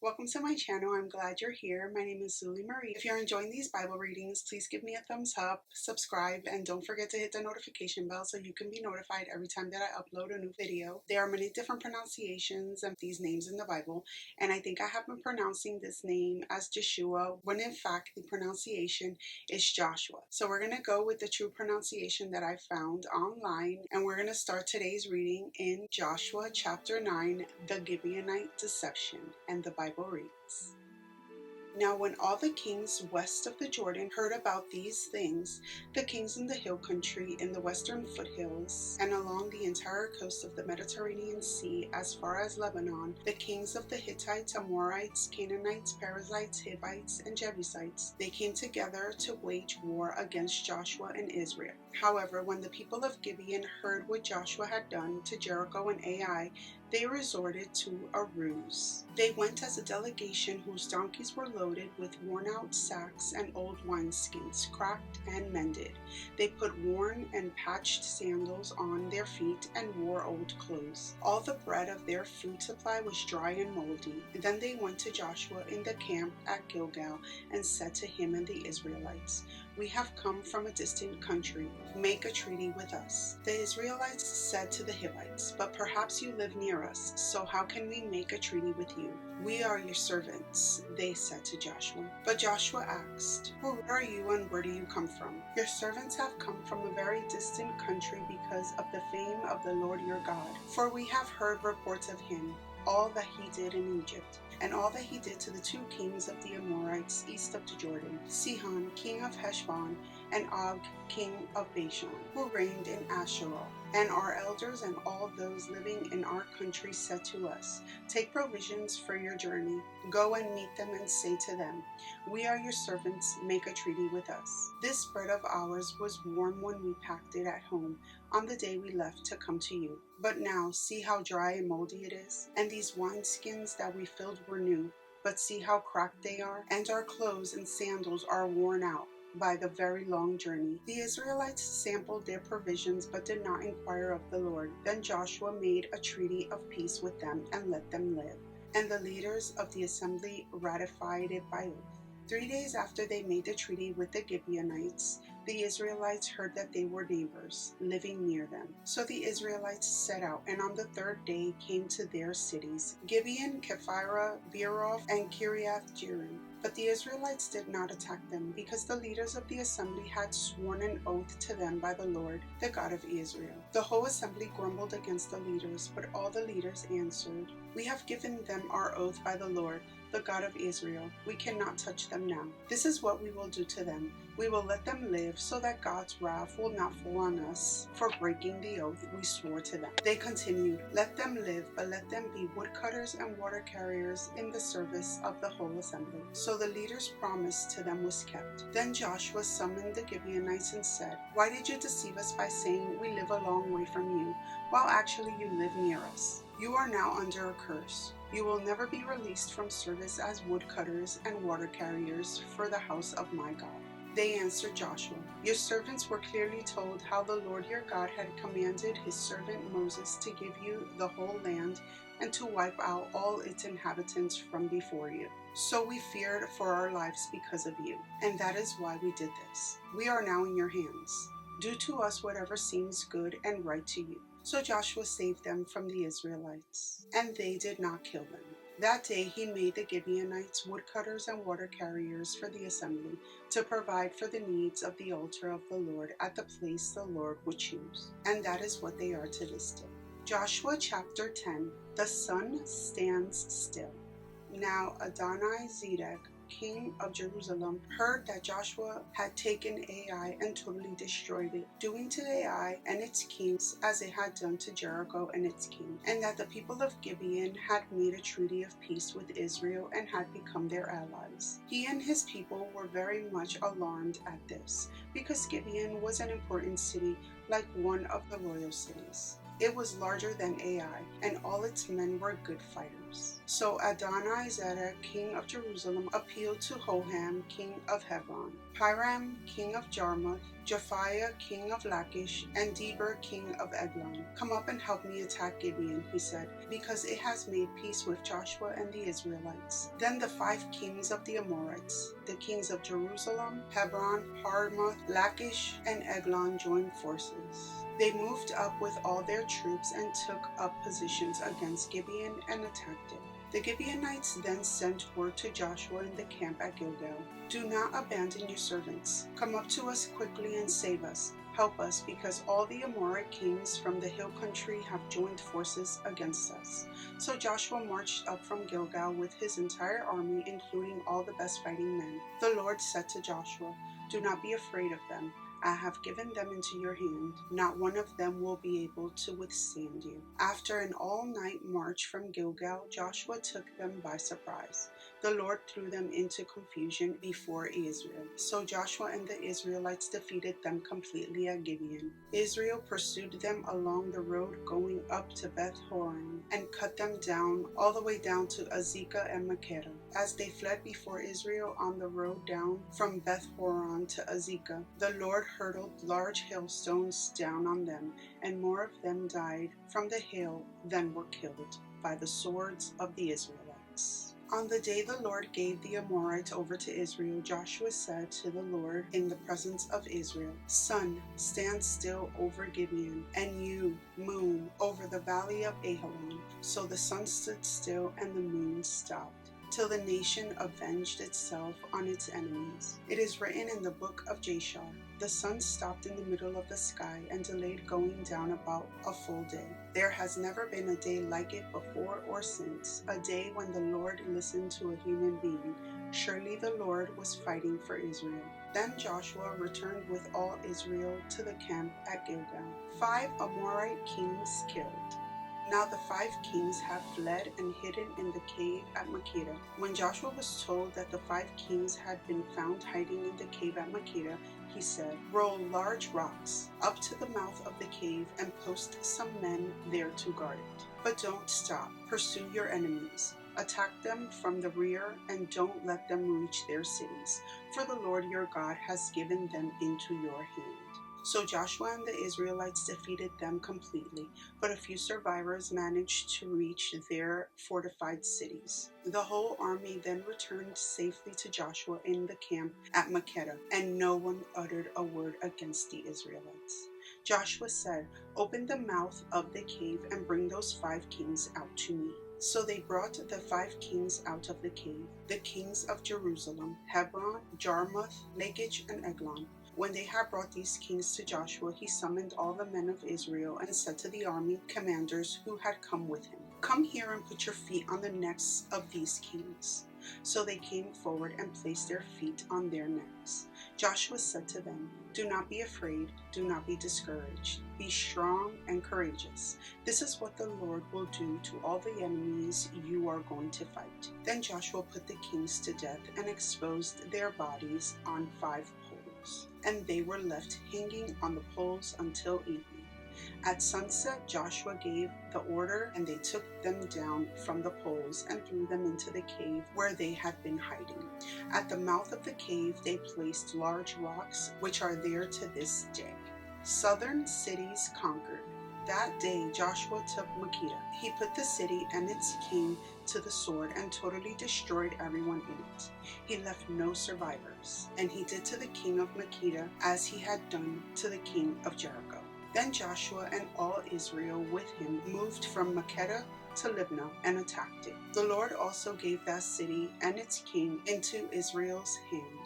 Welcome to my channel. I'm glad you're here. My name is Zulie Marie. If you're enjoying these Bible readings, please give me a thumbs up, subscribe, and don't forget to hit the notification bell so you can be notified every time that I upload a new video. There are many different pronunciations of these names in the Bible, and I think I have been pronouncing this name as Joshua when in fact the pronunciation is Joshua. So we're going to go with the true pronunciation that I found online, and we're going to start today's reading in Joshua chapter 9, the Gibeonite deception, and the Bible reads, "Now when all the kings west of the Jordan heard about these things, the kings in the hill country, in the western foothills, and along the entire coast of the Mediterranean Sea as far as Lebanon, the kings of the Hittites, Amorites, Canaanites, Perizzites, Hivites, and Jebusites, they came together to wage war against Joshua and Israel. However, when the people of Gibeon heard what Joshua had done to Jericho and Ai, they resorted to a ruse. They went as a delegation whose donkeys were loaded with worn-out sacks and old wineskins, cracked and mended. They put worn and patched sandals on their feet and wore old clothes. All the bread of their food supply was dry and moldy. Then they went to Joshua in the camp at Gilgal and said to him and the Israelites, 'We have come from a distant country. Make a treaty with us.' The Israelites said to the Hivites, 'But perhaps you live near us, so how can we make a treaty with you?' 'We are your servants,' they said to Joshua. But Joshua asked, 'Who are you and where do you come from?' 'Your servants have come from a very distant country because of the fame of the Lord your God. For we have heard reports of him, all that he did in Egypt, and all that he did to the two kings of the Amorites east of the Jordan, Sihon, king of Heshbon, and Og, king of Bashan, who reigned in Asherah. And our elders and all those living in our country said to us, Take provisions for your journey. Go and meet them and say to them, We are your servants, make a treaty with us. This bread of ours was warm when we packed it at home on the day we left to come to you. But now see how dry and moldy it is. And these wineskins that we filled were new, but see how cracked they are. And our clothes and sandals are worn out by the very long journey.' The Israelites sampled their provisions but did not inquire of the Lord. Then Joshua made a treaty of peace with them and let them live. And the leaders of the assembly ratified it by oath. 3 days after they made the treaty with the Gibeonites, the Israelites heard that they were neighbors, living near them. So the Israelites set out, and on the third day came to their cities, Gibeon, Kephirah, Beeroth, and Kiriath-Jearim. But the Israelites did not attack them, because the leaders of the assembly had sworn an oath to them by the Lord, the God of Israel. The whole assembly grumbled against the leaders, but all the leaders answered, 'We have given them our oath by the Lord, the God of Israel. We cannot touch them now. This is what we will do to them. We will let them live so that God's wrath will not fall on us for breaking the oath we swore to them.' They continued, 'Let them live, but let them be woodcutters and water carriers in the service of the whole assembly.' So the leaders' promise to them was kept. Then Joshua summoned the Gibeonites and said, 'Why did you deceive us by saying we live a long way from you, while actually you live near us? You are now under a curse. You will never be released from service as woodcutters and water carriers for the house of my God.' They answered Joshua, 'Your servants were clearly told how the Lord your God had commanded his servant Moses to give you the whole land and to wipe out all its inhabitants from before you. So we feared for our lives because of you, and that is why we did this. We are now in your hands. Do to us whatever seems good and right to you.' So Joshua saved them from the Israelites, and they did not kill them. That day he made the Gibeonites woodcutters and water carriers for the assembly to provide for the needs of the altar of the Lord at the place the Lord would choose. And that is what they are to this day." Joshua chapter 10. The sun stands still. Now Adoni-Zedek, king of Jerusalem, heard that Joshua had taken Ai and totally destroyed it, doing to Ai and its kings as it had done to Jericho and its king, and that the people of Gibeon had made a treaty of peace with Israel and had become their allies. He and his people were very much alarmed at this, because Gibeon was an important city, like one of the royal cities. It was larger than Ai, and all its men were good fighters. So Adoni-Zedek, king of Jerusalem, appealed to Hoham, king of Hebron, Piram, king of Jarmuth, Japhiah, king of Lachish, and Deber, king of Eglon. Come up and help me attack Gibeon, he said, because it has made peace with Joshua and the Israelites. Then the 5 kings of the Amorites, the kings of Jerusalem, Hebron, Jarmuth, Lachish, and Eglon joined forces. They moved up with all their troops and took up positions against Gibeon and attacked it. The Gibeonites then sent word to Joshua in the camp at Gilgal, "Do not abandon your servants. Come up to us quickly and save us. Help us, because all the Amorite kings from the hill country have joined forces against us." So Joshua marched up from Gilgal with his entire army, including all the best fighting men. The Lord said to Joshua, "Do not be afraid of them. I have given them into your hand. Not one of them will be able to withstand you." After an all-night march from Gilgal, Joshua took them by surprise. The Lord threw them into confusion before Israel. So Joshua and the Israelites defeated them completely at Gibeon. Israel pursued them along the road going up to Beth Horon and cut them down all the way down to Azekah and Makkedah. As they fled before Israel on the road down from Beth Horon to Azekah, the Lord hurled large hailstones down on them, and more of them died from the hail than were killed by the swords of the Israelites. On the day the Lord gave the Amorites over to Israel, Joshua said to the Lord in the presence of Israel, "Sun, stand still over Gibeon, and you, moon, over the valley of Ajalon." So the sun stood still and the moon stopped, till the nation avenged itself on its enemies. It is written in the book of Jashar, "The sun stopped in the middle of the sky and delayed going down about a full day. There has never been a day like it before or since, a day when the Lord listened to a human being. Surely the Lord was fighting for Israel." Then Joshua returned with all Israel to the camp at Gilgal. 5 Amorite kings killed. Now the 5 kings have fled and hidden in the cave at Makkedah. When Joshua was told that the 5 kings had been found hiding in the cave at Makkedah, he said, "Roll large rocks up to the mouth of the cave and post some men there to guard it. But don't stop. Pursue your enemies. Attack them from the rear and don't let them reach their cities, for the Lord your God has given them into your hand." So Joshua and the Israelites defeated them completely, but a few survivors managed to reach their fortified cities. The whole army then returned safely to Joshua in the camp at Makkedah, and no one uttered a word against the Israelites. Joshua said, "Open the mouth of the cave and bring those 5 kings out to me." So they brought the 5 kings out of the cave, the kings of Jerusalem, Hebron, Jarmuth, Lachish, and Eglon. When they had brought these kings to Joshua, he summoned all the men of Israel and said to the army commanders who had come with him, "Come here and put your feet on the necks of these kings." So they came forward and placed their feet on their necks. Joshua said to them, "Do not be afraid, do not be discouraged. Be strong and courageous. This is what the Lord will do to all the enemies you are going to fight." Then Joshua put the kings to death and exposed their bodies on 5 poles, and they were left hanging on the poles until evening. At sunset, Joshua gave the order, and they took them down from the poles and threw them into the cave where they had been hiding. At the mouth of the cave, they placed large rocks, which are there to this day. Southern cities conquered. That day, Joshua took Makkedah. He put the city and its king to the sword and totally destroyed everyone in it. He left no survivors. And he did to the king of Makkedah as he had done to the king of Jericho. Then Joshua and all Israel with him moved from Makkedah to Libnah and attacked it. The Lord also gave that city and its king into Israel's hand.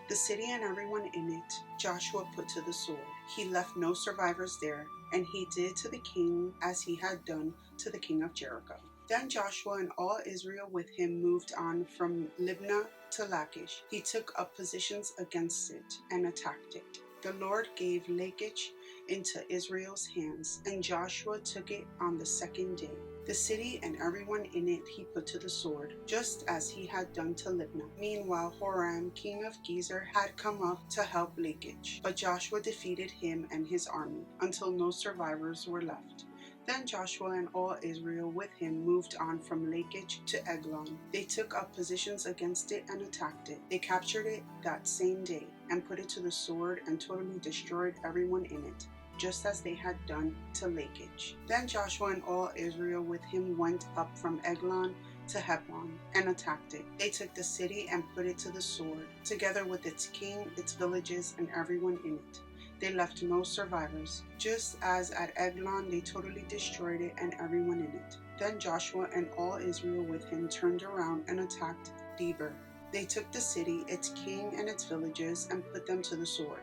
The city and everyone in it Joshua put to the sword. He left no survivors there, and he did to the king as he had done to the king of Jericho. Then Joshua and all Israel with him moved on from Libnah to Lachish. He took up positions against it and attacked it. The Lord gave Lachish into Israel's hands, and Joshua took it on the 2nd day. The city and everyone in it he put to the sword, just as he had done to Libnah. Meanwhile, Horam, king of Gezer, had come up to help Lachish, but Joshua defeated him and his army, until no survivors were left. Then Joshua and all Israel with him moved on from Lachish to Eglon. They took up positions against it and attacked it. They captured it that same day and put it to the sword and totally destroyed everyone in it, just as they had done to Lachish. Then Joshua and all Israel with him went up from Eglon to Hebron and attacked it. They took the city and put it to the sword, together with its king, its villages, and everyone in it. They left no survivors. Just as at Eglon they totally destroyed it and everyone in it. Then Joshua and all Israel with him turned around and attacked Debir. They took the city, its king, and its villages and put them to the sword.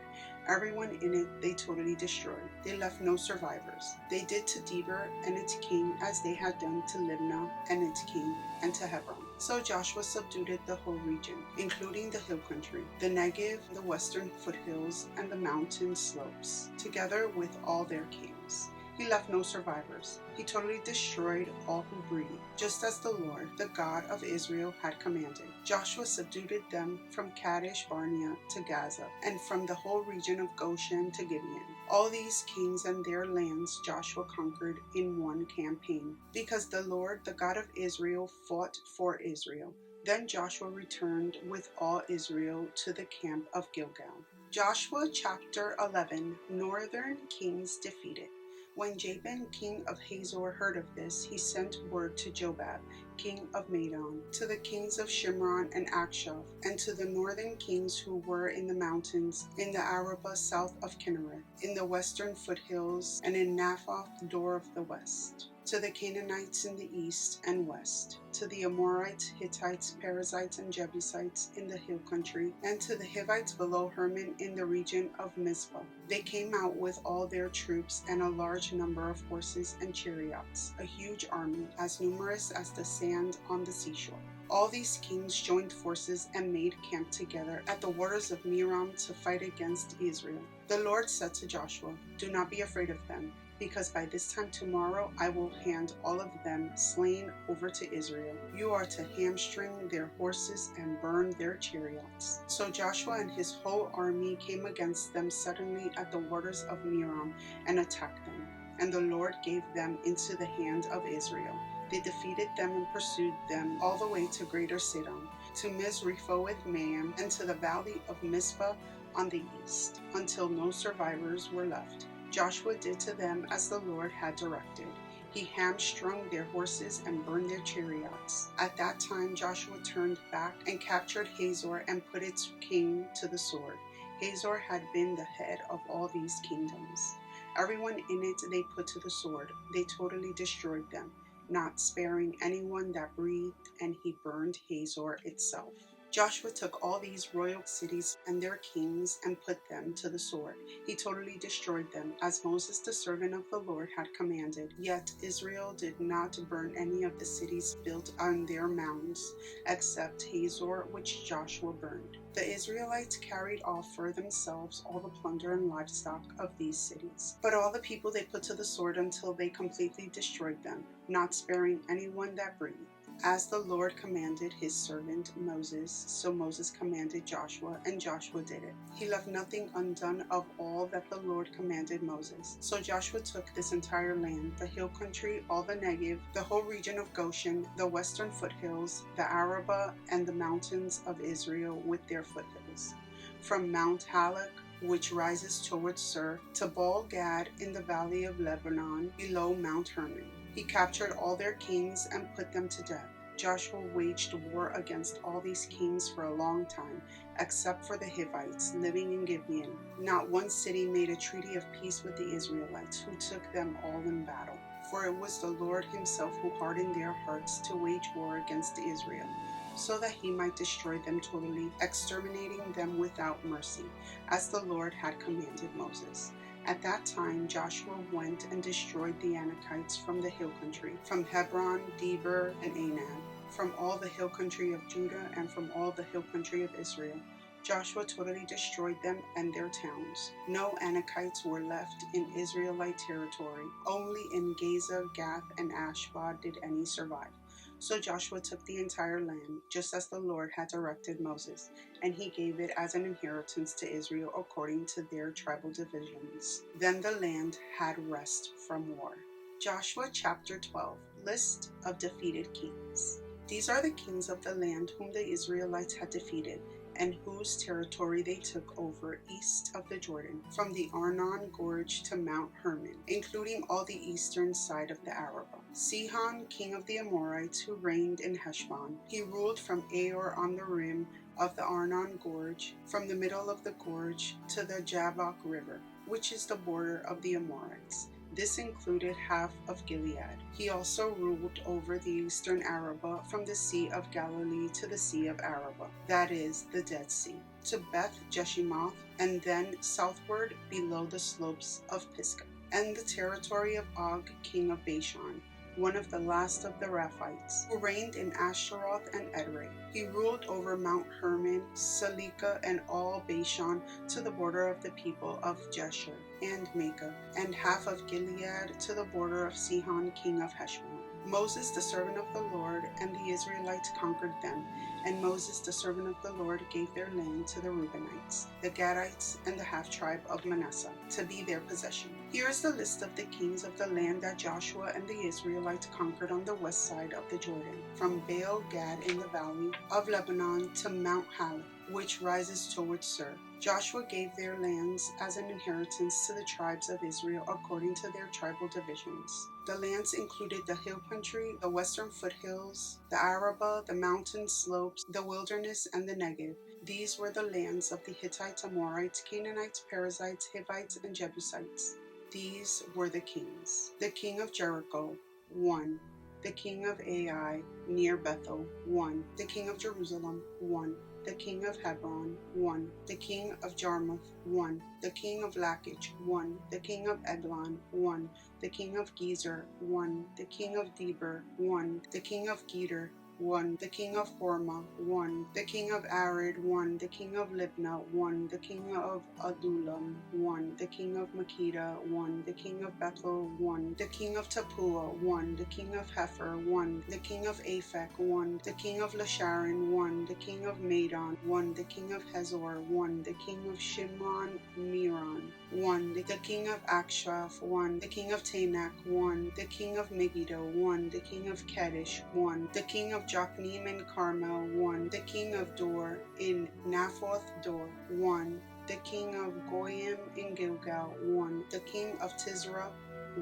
Everyone in it they totally destroyed. They left no survivors. They did to Debir and its king as they had done to Libnah and its king and to Hebron. So Joshua subdued the whole region, including the hill country, the Negev, the western foothills, and the mountain slopes, together with all their kings. He left no survivors. He totally destroyed all who breathed, just as the Lord, the God of Israel, had commanded. Joshua subdued them from Kadesh Barnea to Gaza, and from the whole region of Goshen to Gibeon. All these kings and their lands Joshua conquered in one campaign, because the Lord, the God of Israel, fought for Israel. Then Joshua returned with all Israel to the camp of Gilgal. Joshua chapter 11, Northern Kings Defeated. When Jabin, king of Hazor, heard of this, he sent word to Jobab, king of Madon, to the kings of Shimron and Akshaph, and to the northern kings who were in the mountains, in the Arabah south of Kinnereth, in the western foothills, and in Naphoth, door of the west, to the Canaanites in the east and west, to the Amorites, Hittites, Perizzites, and Jebusites in the hill country, and to the Hivites below Hermon in the region of Mizpah. They came out with all their troops and a large number of horses and chariots, a huge army, as numerous as the sand on the seashore. All these kings joined forces and made camp together at the waters of Merom to fight against Israel. The Lord said to Joshua, "Do not be afraid of them, because by this time tomorrow I will hand all of them slain over to Israel. You are to hamstring their horses and burn their chariots." So Joshua and his whole army came against them suddenly at the waters of Merom and attacked them, and the Lord gave them into the hand of Israel. They defeated them and pursued them all the way to Greater Sidon, to Misrephoth-Maim, and to the valley of Mizpah on the east, until no survivors were left. Joshua did to them as the Lord had directed. He hamstrung their horses and burned their chariots. At that time Joshua turned back and captured Hazor and put its king to the sword. Hazor had been the head of all these kingdoms. Everyone in it they put to the sword. They totally destroyed them, not sparing anyone that breathed, and he burned Hazor itself. Joshua took all these royal cities and their kings and put them to the sword. He totally destroyed them, as Moses the servant of the Lord had commanded. Yet Israel did not burn any of the cities built on their mounds, except Hazor, which Joshua burned. The Israelites carried off for themselves all the plunder and livestock of these cities. But all the people they put to the sword until they completely destroyed them, not sparing anyone that breathed. As the Lord commanded his servant Moses, so Moses commanded Joshua, and Joshua did it. He left nothing undone of all that the Lord commanded Moses. So Joshua took this entire land, the hill country, all the Negev, the whole region of Goshen, the western foothills, the Arabah, and the mountains of Israel with their foothills, from Mount Halak, which rises towards Sur, to Baal Gad in the valley of Lebanon, below Mount Hermon. He captured all their kings and put them to death. Joshua waged war against all these kings for a long time, except for the Hivites living in Gibeon. Not one city made a treaty of peace with the Israelites, who took them all in battle. For it was the Lord himself who hardened their hearts to wage war against Israel, so that he might destroy them totally, exterminating them without mercy, as the Lord had commanded Moses. At that time Joshua went and destroyed the Anakites from the hill country, from Hebron, Debir, and Anan, from all the hill country of Judah, and from all the hill country of Israel. Joshua totally destroyed them and their towns. No Anakites were left in Israelite territory. Only in Gaza, Gath, and Ashbod did any survive. So Joshua took the entire land, just as the Lord had directed Moses, and he gave it as an inheritance to Israel according to their tribal divisions. Then the land had rest from war. Joshua chapter 12, list of defeated kings. These are the kings of the land whom the Israelites had defeated, and whose territory they took over east of the Jordan, from the Arnon Gorge to Mount Hermon, including all the eastern side of the Arabah. Sihon, king of the Amorites, who reigned in Heshbon. He ruled from Aor on the rim of the Arnon Gorge, from the middle of the gorge to the Jabbok River, which is the border of the Amorites. This included half of Gilead. He also ruled over the eastern Arabah from the Sea of Galilee to the Sea of Arabah, that is, the Dead Sea, to Beth Jeshimoth, and then southward below the slopes of Pisgah, and the territory of Og, king of Bashan, one of the last of the Raphites, who reigned in Ashtaroth and Edrei. He ruled over Mount Hermon, Salika, and all Bashan to the border of the people of Jeshur and Makah, and half of Gilead to the border of Sihon, king of Heshbon. Moses, the servant of the Lord, and the Israelites conquered them, and Moses, the servant of the Lord, gave their land to the Reubenites, the Gadites, and the half-tribe of Manasseh, to be their possession. Here is the list of the kings of the land that Joshua and the Israelites conquered on the west side of the Jordan, from Baal Gad in the valley of Lebanon to Mount Halak, which rises towards Sur. Joshua gave their lands as an inheritance to the tribes of Israel according to their tribal divisions. The lands included the hill country, the western foothills, the Arabah, the mountain slopes, the wilderness, and the Negev. These were the lands of the Hittites, Amorites, Canaanites, Perizzites, Hivites, and Jebusites. These were the kings. The king of Jericho, 1. The king of Ai, near Bethel, 1. The king of Jerusalem, 1. The king of Hebron, 1. The king of Jarmuth, 1. The king of Lachish, 1. The king of Eglon, 1. The king of Gezer, 1. The king of Deber, 1. The king of Geder, 1. The king of Hormah, 1. The king of Arid, 1. The king of Libnah, 1. The king of Adullam, 1. The king of Makkedah, 1. The king of Bethel, 1. The king of Tappuah, 1. The king of Hepher, 1. The king of Aphek, 1. The king of Lasharon, 1. The king of Madon, 1. The king of Hazor, 1. The king of Shimron Meron, 1. The king of Akshaph, 1. The king of Tanakh, 1. The king of Megiddo, 1. The king of Kedesh, 1. The king of Jokneam in Carmel, 1. The king of Dor in Naphoth Dor, 1. The king of Goyim in Gilgal, 1. The king of Tisra,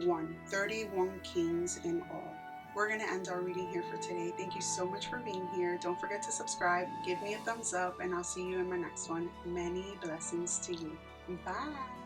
1. 31 kings in all. We're going to end our reading here for today. Thank you so much for being here. Don't forget to subscribe, give me a thumbs up, and I'll see you in my next one. Many blessings to you. Bye.